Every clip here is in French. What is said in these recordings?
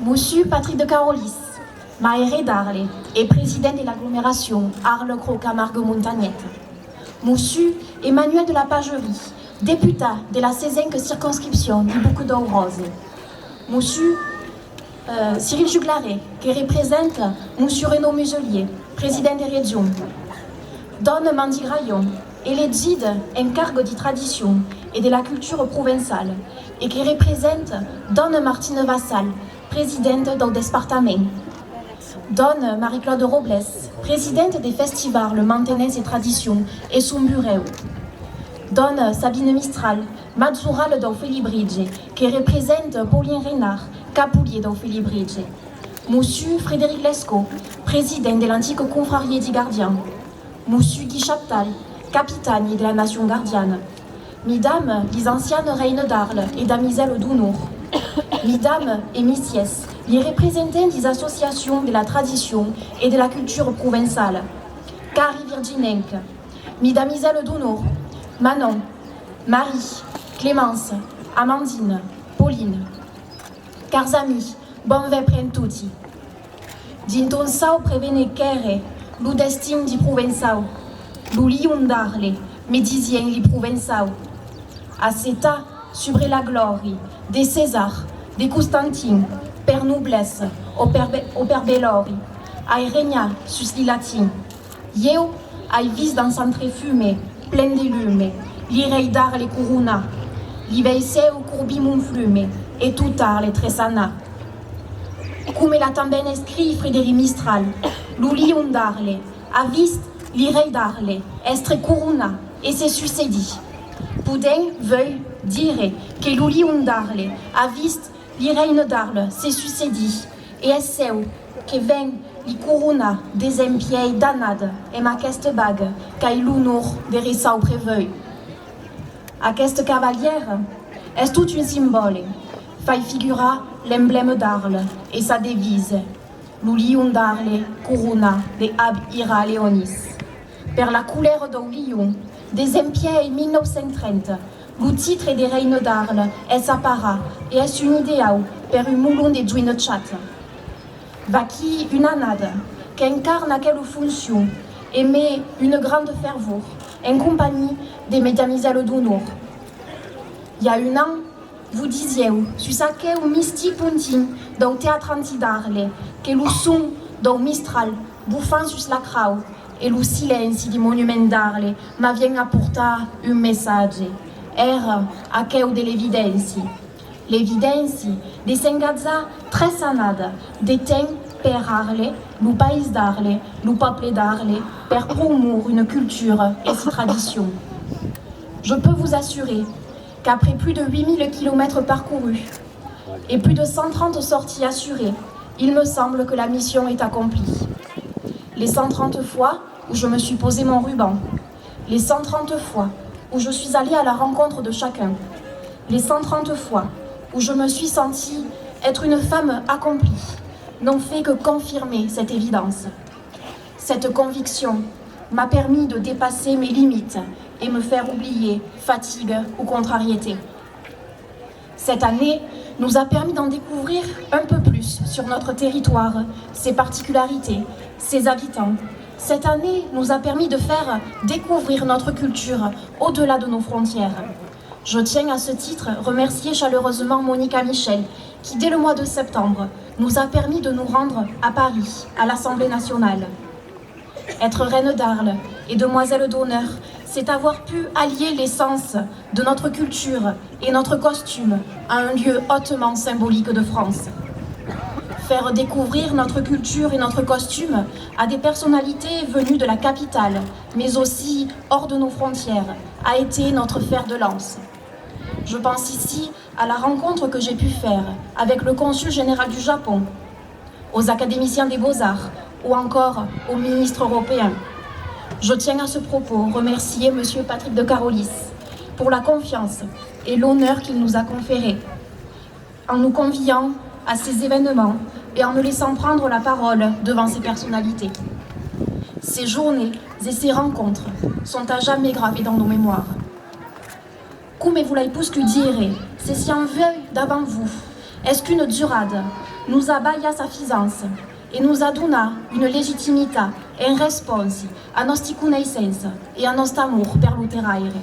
Monsieur Patrick de Carolis, maire d'Arles et président de l'agglomération Arles-Croix-Camargue-Montagnette. Monsieur Emmanuel de la Pagerie, député de la 16e circonscription du Bouches-du-Rhône. Monsieur Cyril Juglaret, qui représente Monsieur Renaud Muselier, président des régions. Don Mandy Graillon, élégie en cargo de tradition et de la culture provençale, et qui représente Don Martine Vassal, présidente du département. Don Marie-Claude Robles, présidente des festivals Le Mantenès et Traditions et son bureau. Don Sabine Mistral, Mazzural d'Ophélie Bridge, qui représente Paulien Reynard, Capoulier d'Ophélie Bridge. Monsieur Frédéric Lescaut, président de l'antique confrarie des gardiens. Monsieur Guy Chaptal, capitaine de la nation gardienne. Mesdames, les anciennes reines d'Arles et damiselles d'Hounour. Mesdames et messieurs, les représentants des associations de la tradition et de la culture provençale. Carrie Virginenque, Mesdamiselles d'Hounour, Manon, Marie, Clémence, Amandine, Pauline. Cars amis, bon vepren tutti. Dinton sao prevene kere, lu destin di Provençao, lu lion d'Arles, médisien li Provençao. A seta, subre la glorie, des César, des Constantine, per noblesse, au per bellori, ai regna sus li latin. Ieu, ai vis dans centre fumé, plein de lume, li rei d'Arles corona, li veiseu courbi mon flume, et tout Arles tresana. Come la tamben escrit Frédéric Mistral, lu lion d'Arles, a vist li rei d'Arles, estre corona, et se succédit. Pouden veuille dire que lu lion d'Arles, a vist li reine d'Arles, se succédit, et es seu que ven li corona des empiei danade, et aquesta bague, qu'ai l'honor de ressau preveuil. Aquesta cavalière est tout un symbole, fait figura l'emblème d'Arles et sa devise, lu lion d'Arles, corona de ab ira leonis. Per la couleur d'un lion, des empiei 1930, le titre des reines d'Arles est sa para et est un idéal per un moulon de juin chat. Vaki une anade qui incarne quelle fonction et met une grande ferveur en compagnie des mesdemoiselles d'honneur. Il y a un an, vous disiez, sur ce quai mystique pontin dans le théâtre anti-d'Arles, que le son d'un mistral bouffant sur la crowd et le silence du monument d'Arles m'avait apporté un message. Era a quel de l'évidence. L'évidence de Sengazza très sanade, de temps per Arles, le pays d'Arles, le peuple d'Arles, per promouvoir une culture et ses traditions. Je peux vous assurer qu'après plus de 8000 km parcourus et plus de 130 sorties assurées, il me semble que la mission est accomplie. Les 130 fois où je me suis posé mon ruban, les 130 fois où je suis allée à la rencontre de chacun, les 130 fois où je me suis sentie être une femme accomplie, n'ont fait que confirmer cette évidence. Cette conviction m'a permis de dépasser mes limites et me faire oublier fatigue ou contrariété. Cette année nous a permis d'en découvrir un peu plus sur notre territoire, ses particularités, ses habitants. Cette année nous a permis de faire découvrir notre culture au-delà de nos frontières. Je tiens à ce titre remercier chaleureusement Monica Michel, qui dès le mois de septembre nous a permis de nous rendre à Paris, à l'Assemblée nationale. Être reine d'Arles et demoiselle d'honneur, c'est avoir pu allier l'essence de notre culture et notre costume à un lieu hautement symbolique de France. Faire découvrir notre culture et notre costume à des personnalités venues de la capitale, mais aussi hors de nos frontières, a été notre fer de lance. Je pense ici à la rencontre que j'ai pu faire avec le consul général du Japon, aux académiciens des Beaux-Arts ou encore aux ministres européens. Je tiens à ce propos remercier M. Patrick de Carolis pour la confiance et l'honneur qu'il nous a conféré en nous conviant à ces événements et en me laissant prendre la parole devant ces personnalités. Ces journées et ces rencontres sont à jamais gravées dans nos mémoires. Come vous l'avez plus que dire, c'est si en veuille d'avant vous, est-ce qu'une durade, nous abbaia sa fisanza e nous a donat une legittimità e un responsi a nostra conoscenza e a nostro amor per lo terraire.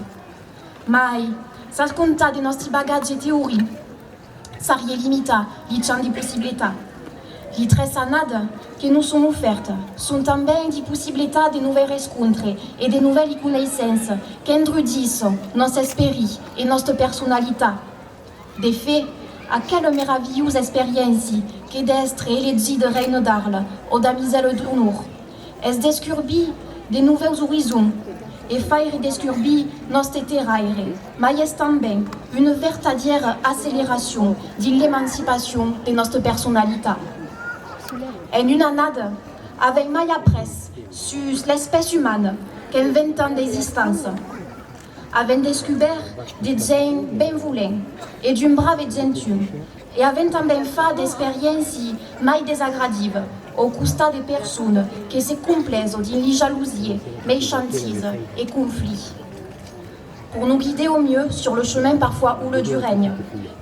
Mai s'ha contat de nostri bagaggi e teorie, s'arriè limita li champs di possibilità. Les tres anades que nous sont offertes sont também des possibilités de nouvelles rencontres et de nouvelles connaissances qui enrichissent notre esprit et notre personnalité. De fait, à quelle merveilleuse expérience que d'être élegée de reine d'Arles ou damiselle d'honneur, est descobrir de nouveaux horizons et faire descobrir notre terraire, mais est também une véritable accélération de l'émancipation de notre personnalité. En une année, avec mai après sur l'espèce humaine, qu'en 20 ans d'existence, avec découvert des gens bienveillants et d'une brave gentille, et avec também fait d'expériences mai désagréables au costat des personnes qui se complaisent d'une jalousie, méchantise et conflits. Pour nous guider au mieux sur le chemin parfois houleux du règne,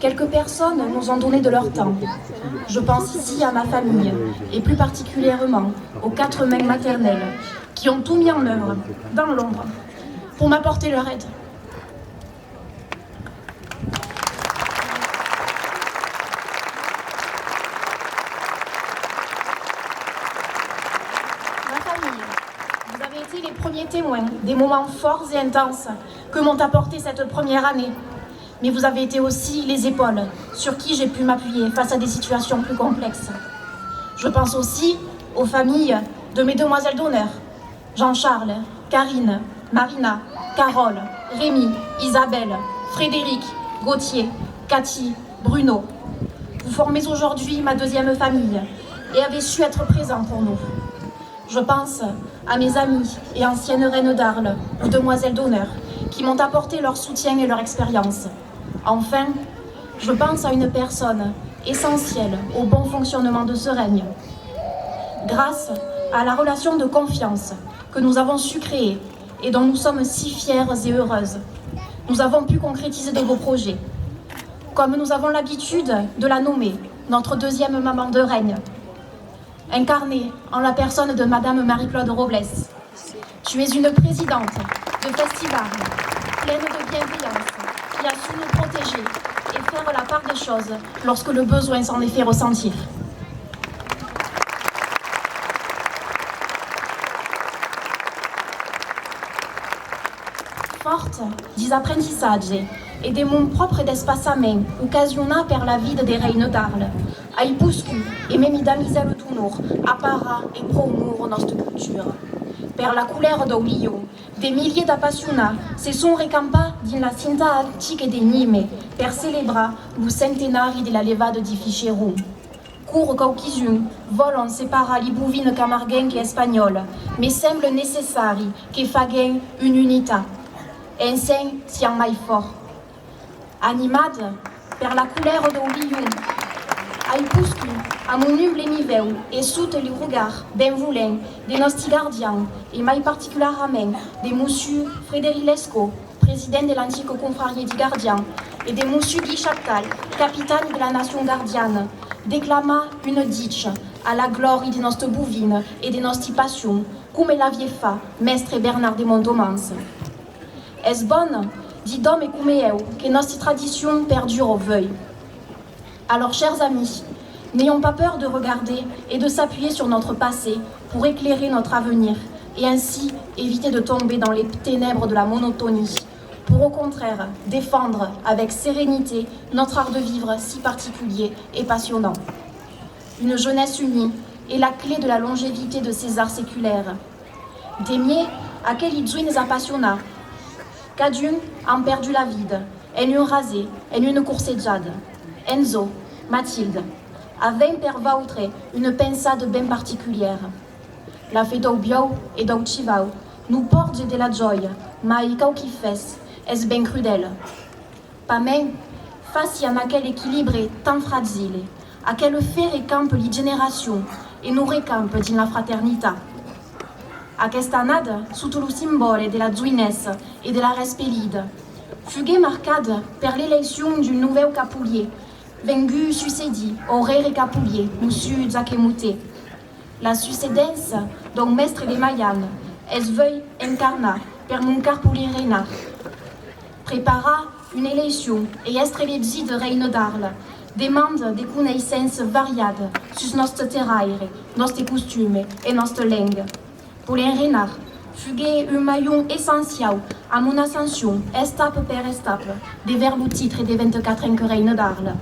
quelques personnes nous ont donné de leur temps. Je pense ici à ma famille, et plus particulièrement aux 4 mains maternelles, qui ont tout mis en œuvre, dans l'ombre, pour m'apporter leur aide. Ma famille, vous avez été les premiers témoins des moments forts et intenses que m'ont apporté cette première année. Mais vous avez été aussi les épaules sur qui j'ai pu m'appuyer face à des situations plus complexes. Je pense aussi aux familles de mes demoiselles d'honneur, Jean-Charles, Karine, Marina, Carole, Rémi, Isabelle, Frédéric, Gauthier, Cathy, Bruno. Vous formez aujourd'hui ma deuxième famille et avez su être présents pour nous. Je pense à mes amies et anciennes reines d'Arles ou demoiselles d'honneur qui m'ont apporté leur soutien et leur expérience. Enfin, je pense à une personne essentielle au bon fonctionnement de ce règne. Grâce à la relation de confiance que nous avons su créer et dont nous sommes si fières et heureuses, nous avons pu concrétiser de beaux projets. Comme nous avons l'habitude de la nommer, notre deuxième maman de règne, incarnée en la personne de Madame Marie-Claude Robles. Tu es une présidente de festival, pleine de bienveillance, qui a su nous protéger et faire la part des choses lorsque le besoin s'en est fait ressentir. Forte des apprentissages et de mon propre despassament occasionnat per la vie des reines d'Arles, ai buscu et même damiselle d'honneur appara et promouvoir notre culture. Per la couleur d'Aulio, des milliers d'appassionats se sont recampats dans la cinta antique de Nîmes per célébrer le centenaire de la levade di Ficheron. Cours qu'aucun volant séparer les bovines camarguenques et espagnoles, mais semble nécessaire que faguent une unité. Enseigne si en mai fort. Animade per la couleur d'Aulio, ai buscu à mon humble niveau et sous les regards bienveillants de nos gardiens et mai particulièrement de Monsieur Frédéric Lescaut, président de l'antique confrérie des gardiens, et de Monsieur Guy Chaptal, capitaine de la nation gardienne, déclama une diche à la gloire de notre bovine et de notre passion, comme l'aviez fait Maître Bernard de Montomans. Est-ce bonne, dit d'homme et comme eu, que notre tradition perdure au veuil. Alors, chers amis, n'ayons pas peur de regarder et de s'appuyer sur notre passé pour éclairer notre avenir et ainsi éviter de tomber dans les ténèbres de la monotonie, pour au contraire défendre avec sérénité notre art de vivre si particulier et passionnant. Une jeunesse unie est la clé de la longévité de ces arts séculaires. D'aimer à quel ils appassionnat, qu'adun en perdu la vide, en une rasée, en une coursejade. Enzo, Mathilde, avaient per vautre une pensade bien particulière. La fête au bio et d'au chivau nous porte de la joie, mais qui fait est bien crudel. Pas même, face à quel équilibre tant fragile, à quel fait récampe les générations et nous récampe dans la fraternité. Aquesta année, sous le symbole de la joinesse et de la respelide, fut marquée par l'élection d'un nouveau capoulier, Vengu succedi, ore recapoulier, musu zakemute. La succedence, donc mestre de Mayan, es veuille incarna, per mon carpulirena. Prépara une élection et est elegit de reine d'Arles, demande des connaissances variades sur notre terraire, notre costume et notre langue. Pour les renards, fuguer un maillon essentiel à mon ascension, étape per étape, des vers le titre des 24 reines d'Arles.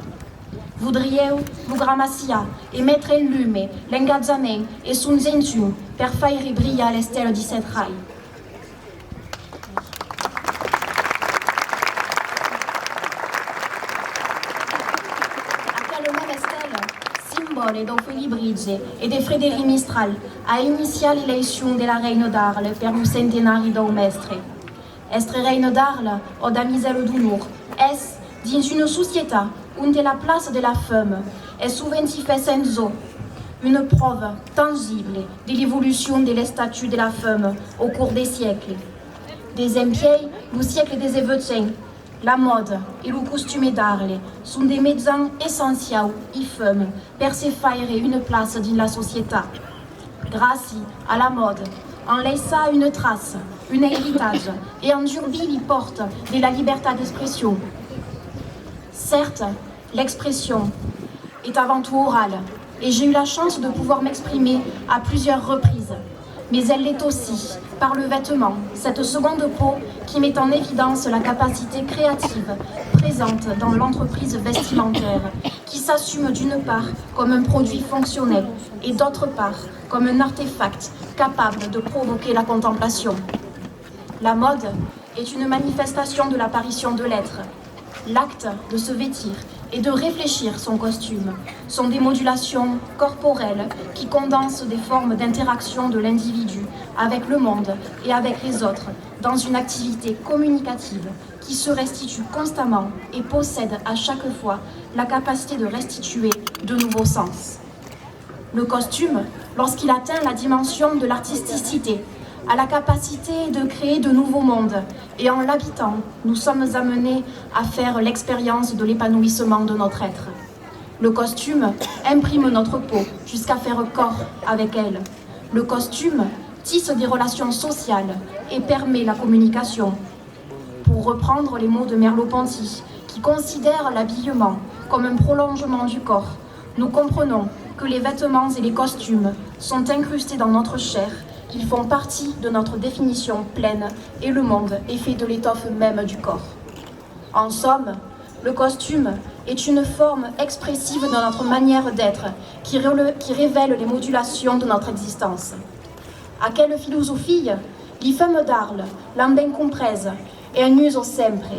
Voudriez vous gramassia et mettre en lume l'engagement et son zentu per faire briller les stèles du Setrail. Symbole d'Ophélie Bridge et de Frédéric Mistral a initié l'élection de la reine d'Arles per le centenario del mestre. Estre reine d'Arles, o damiselle d'honneur, est dans une société où la place de la femme est souvent fait sans eau, une preuve tangible de l'évolution de les statuts de la femme au cours des siècles. Des empires, le siècle des événements, la mode et le costume d'Arles sont des médias essentiels et femmes pour se faire une place dans la société. Grâce à la mode, on laisse une trace, un héritage et on durcit les portes de la liberté d'expression. Certes, l'expression est avant tout orale et j'ai eu la chance de pouvoir m'exprimer à plusieurs reprises. Mais elle l'est aussi par le vêtement, cette seconde peau qui met en évidence la capacité créative présente dans l'entreprise vestimentaire, qui s'assume d'une part comme un produit fonctionnel et d'autre part comme un artefact capable de provoquer la contemplation. La mode est une manifestation de l'apparition de l'être. L'acte de se vêtir et de réfléchir son costume sont des modulations corporelles qui condensent des formes d'interaction de l'individu avec le monde et avec les autres dans une activité communicative qui se restitue constamment et possède à chaque fois la capacité de restituer de nouveaux sens. Le costume, lorsqu'il atteint la dimension de l'artisticité, a la capacité de créer de nouveaux mondes et en l'habitant, nous sommes amenés à faire l'expérience de l'épanouissement de notre être. Le costume imprime notre peau jusqu'à faire corps avec elle. Le costume tisse des relations sociales et permet la communication. Pour reprendre les mots de Merleau-Ponty, qui considère l'habillement comme un prolongement du corps, nous comprenons que les vêtements et les costumes sont incrustés dans notre chair. Ils font partie de notre définition pleine et le monde est fait de l'étoffe même du corps. En somme, le costume est une forme expressive de notre manière d'être qui révèle les modulations de notre existence. À quelle philosophie les femmes d'Arles l'ont bien comprise et un uso sempre.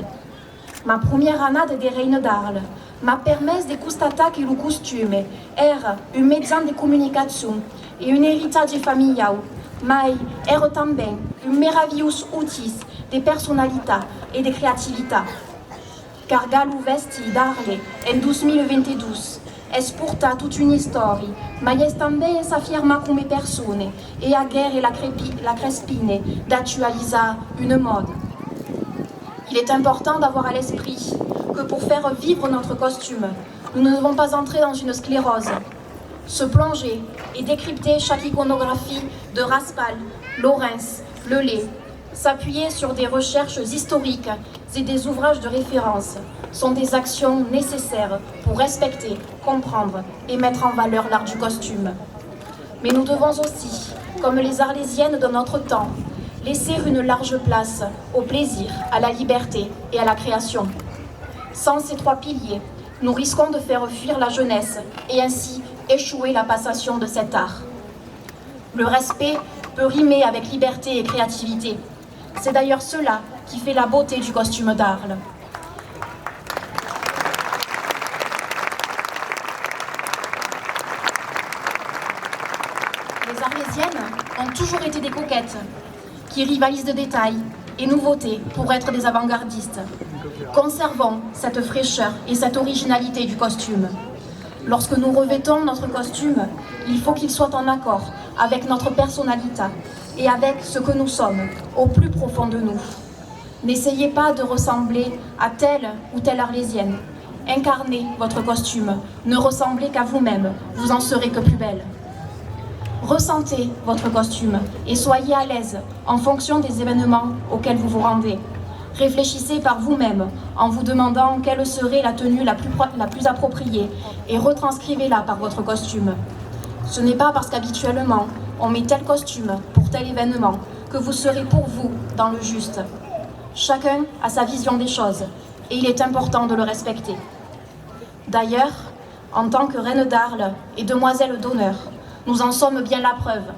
Ma première année des reines d'Arles m'a permis de constater que le costume era un moyen de communication et un héritage familial, mais era também un meraviglioso outil de personnalité et de créativité. Cargar le vesti d'Arles en 2022 è porta toute une histoire, ma è também s'affirma come persone e a guerre la crespine d'actualiser une mode. Il est important d'avoir à l'esprit que pour faire vivre notre costume, nous ne devons pas entrer dans une sclérose. Se plonger et décrypter chaque iconographie de Raspail, Lawrence, Lelay, s'appuyer sur des recherches historiques et des ouvrages de référence sont des actions nécessaires pour respecter, comprendre et mettre en valeur l'art du costume. Mais nous devons aussi, comme les Arlésiennes de notre temps, laisser une large place au plaisir, à la liberté et à la création. Sans ces trois piliers, nous risquons de faire fuir la jeunesse et ainsi échouer la passation de cet art. Le respect peut rimer avec liberté et créativité. C'est d'ailleurs cela qui fait la beauté du costume d'Arles. Les Arlésiennes ont toujours été des coquettes, qui rivalisent de détails et nouveautés pour être des avant-gardistes. Conservons cette fraîcheur et cette originalité du costume. Lorsque nous revêtons notre costume, il faut qu'il soit en accord avec notre personnalité et avec ce que nous sommes, au plus profond de nous. N'essayez pas de ressembler à telle ou telle Arlésienne. incarnez votre costume, ne ressemblez qu'à vous-même, vous en serez que plus belle. Ressentez votre costume et soyez à l'aise en fonction des événements auxquels vous vous rendez. Réfléchissez par vous-même en vous demandant quelle serait la tenue la plus appropriée et retranscrivez-la par votre costume. Ce n'est pas parce qu'habituellement on met tel costume pour tel événement que vous serez pour vous dans le juste. Chacun a sa vision des choses et il est important de le respecter. D'ailleurs, en tant que reine d'Arles et demoiselle d'honneur, nous en sommes bien la preuve.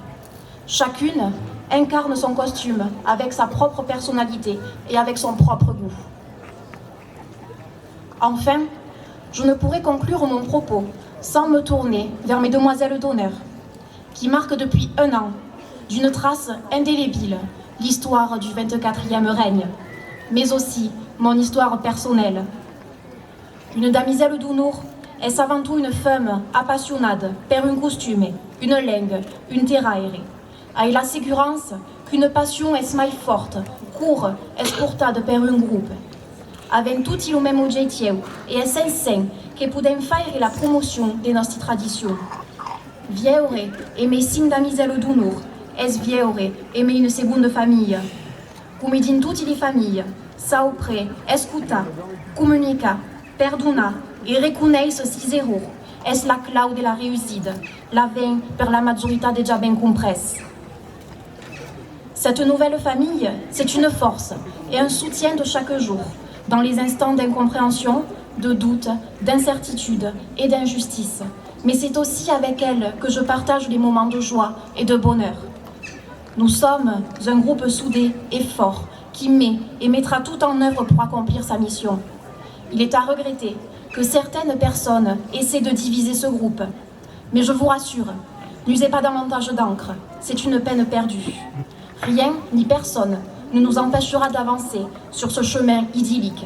Chacune incarne son costume avec sa propre personnalité et avec son propre goût. Enfin, je ne pourrais conclure mon propos sans me tourner vers mes demoiselles d'honneur, qui marquent depuis 1 an, d'une trace indélébile, l'histoire du 24e règne, mais aussi mon histoire personnelle. Une damiselle d'Ounour est avant tout une femme appassionnée per un costume, une langue, une terraire, avec l'assurance qu'une passion est mai forte, court, est portata per un groupe. Avec tutti le même objectif et è senza che podem fare la promotion des nostre traditions. Vieure aimer 5 damiselle d'Ounour, es vieure aimer une seconde famille. Come in tutte le famiglie, saupre, escuta, comunica, perdona et reconnaisse si zéro, est la clé de la réussite, la veine per la majorité déjà bien compresse. Cette nouvelle famille, c'est une force et un soutien de chaque jour, dans les instants d'incompréhension, de doute, d'incertitude et d'injustice. Mais c'est aussi avec elle que je partage des moments de joie et de bonheur. Nous sommes un groupe soudé et fort qui met et mettra tout en œuvre pour accomplir sa mission. Il est à regretter que certaines personnes essaient de diviser ce groupe. Mais je vous rassure, n'usez pas davantage d'encre, c'est une peine perdue. Rien ni personne ne nous empêchera d'avancer sur ce chemin idyllique.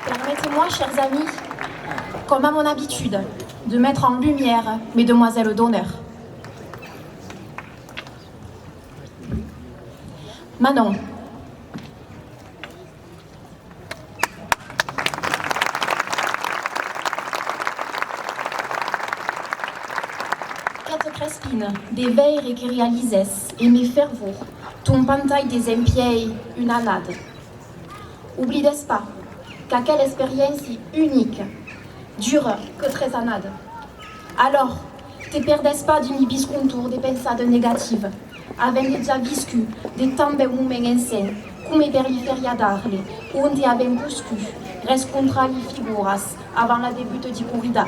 Permettez-moi, chers amis, comme à mon habitude, de mettre en lumière mes demoiselles d'honneur. Manon. Kate Crespine, des veilles et qui réalisent, et mes fervours, ton pantaille des empiei une anade. Oubliez pas qu'à quelle expérience unique, dure que très anade. Alors, te perdes pas d'une biscontour des pensades négatives, avec déjà viscu des tambe moments ensen, come per li feria d'Arles, onde avem buscu, rescontra li figuras avant la débute di corrida.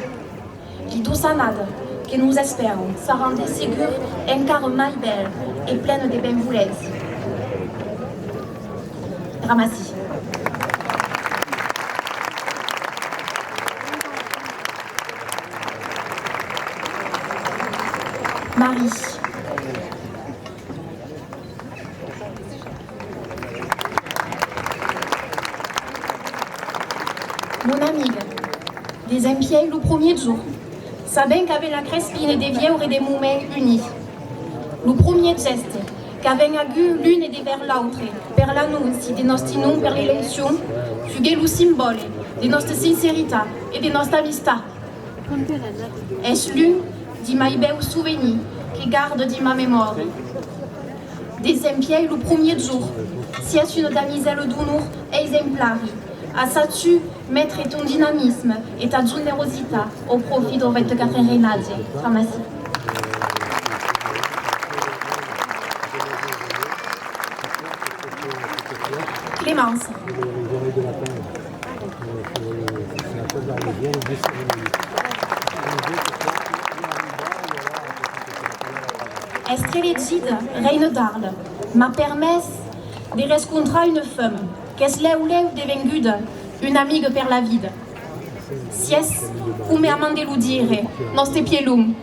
Li douçanade que nous espérons, ça rendait ségur encara mai belle et pleine de benvolènces. Ramassi. Marie. Mon amiga, des empiei le premier jour, sabent qu'avec la Crespine des vieilles et des moments unis. Le premier geste, qu'avec agu l'une et des vers l'autre, per l'annonce de nostri noms per l'élection, fugait le symbole de notre sincérité et de notre amistad. Est l'une di mai beaux souvenirs qui garde di ma mémoire. Des empiei le premier jour, si est une damiselle d'honneur exemplaire, à ça-tu mettre ton dynamisme et ta générosité au profit de 24 reinage. Ramassi. Clémence. Estrellegide, reine d'Arles, m'a permis de rencontrer une femme, qu'est-ce là ou devenguda, une amigue per la vida. Sies, come amandelu dire, nostre pielum.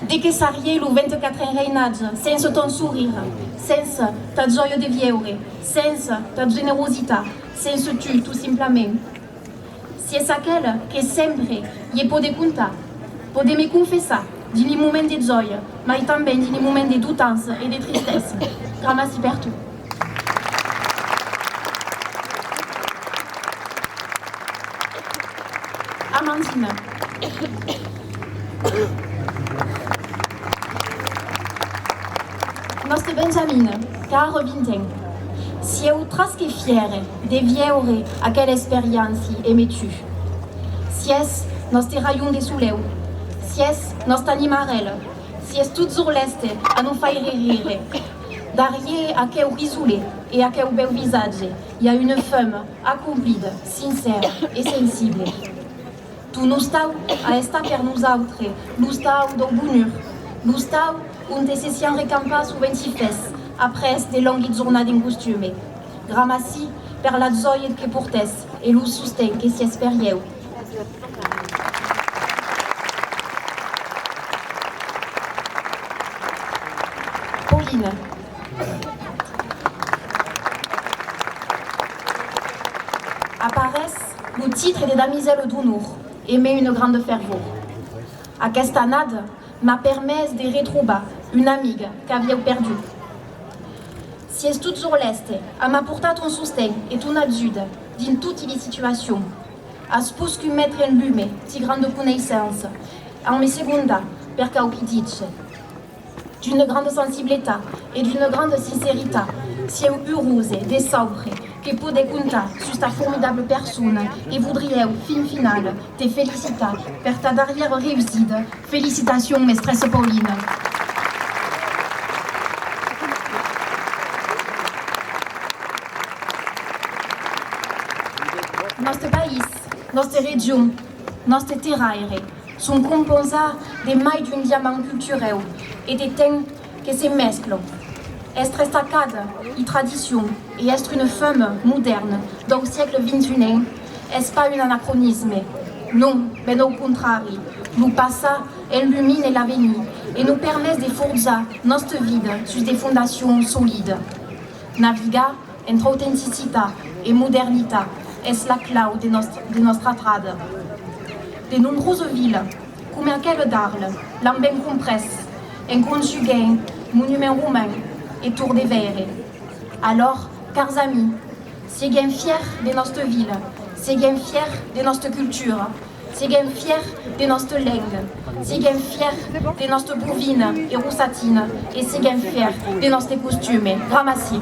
Dès que s'arrive le 24 reinage, sans ton sourire, sans ta joie de vieure, sans ta générosité, sans tu, tout simplement. Si è aquella che sempre gli può contar, può me confessare, dini moment de gioia, ma também dini moment de dutança e de tristeza. Gramassi per tu. Amandine. Nostra Benjamine, caro vintém, si eu trasque fiere de vieure aquela experiência e me tu. Si es nostre rayon de suleu, si es nostra animarela, si es tout sur l'este a non faire rire. Derrière aquel risoulé et aquel bel visage, il y a une femme accomplie, sincère et sensible. Tu nous stau a estar per nosaltres, nous stau do bonheur, nous stau on te session recampa sous 26 après des longues journées en costume. Gramassi per la gioia que portes et le soutien que si esperieu. Pauline. Apparaissent le titre de damiselle d'honneur et met une grande ferveur. Aquesta année m'a permis de retrouver une amie qu'avais perdue. Si es tout sur l'est, a m'apporté ton soutien et ton aide dans toutes les situations. A spus que mettre en lume si grande connaissance, en mes secondes, per cau qui dice. D'une grande sensibilité et d'une grande sincérité, si eu heureuse, de sobre, que pude contar sur ta formidable personne et voudrais au final te féliciter per ta dernière réussite. Félicitations, maîtresse Pauline. Notre pays, notre région, notre terrain sont composés de mai d'un diamant culturel et de thèmes qui se mesclent. Être destacada et tradition et être une femme moderne dans le siècle XXI n'est pas un anachronisme. Non, mais au contraire, nous passons illumine l'avenir et nous permet de forger notre vie sur des fondations solides. Naviguer entre authenticité et modernité est la clé de notre trade. De nombreuses villes, comme aquelle d'Arles, l'ont bien compresse, en conjuguant monuments romains et tour des verres. Alors, chers amis, soyez fiers de notre ville, soyez fiers de notre culture, soyez fiers de notre langue, soyez fiers de notre bovine et roussatine, et soyez fiers de notre costume. Gramassi.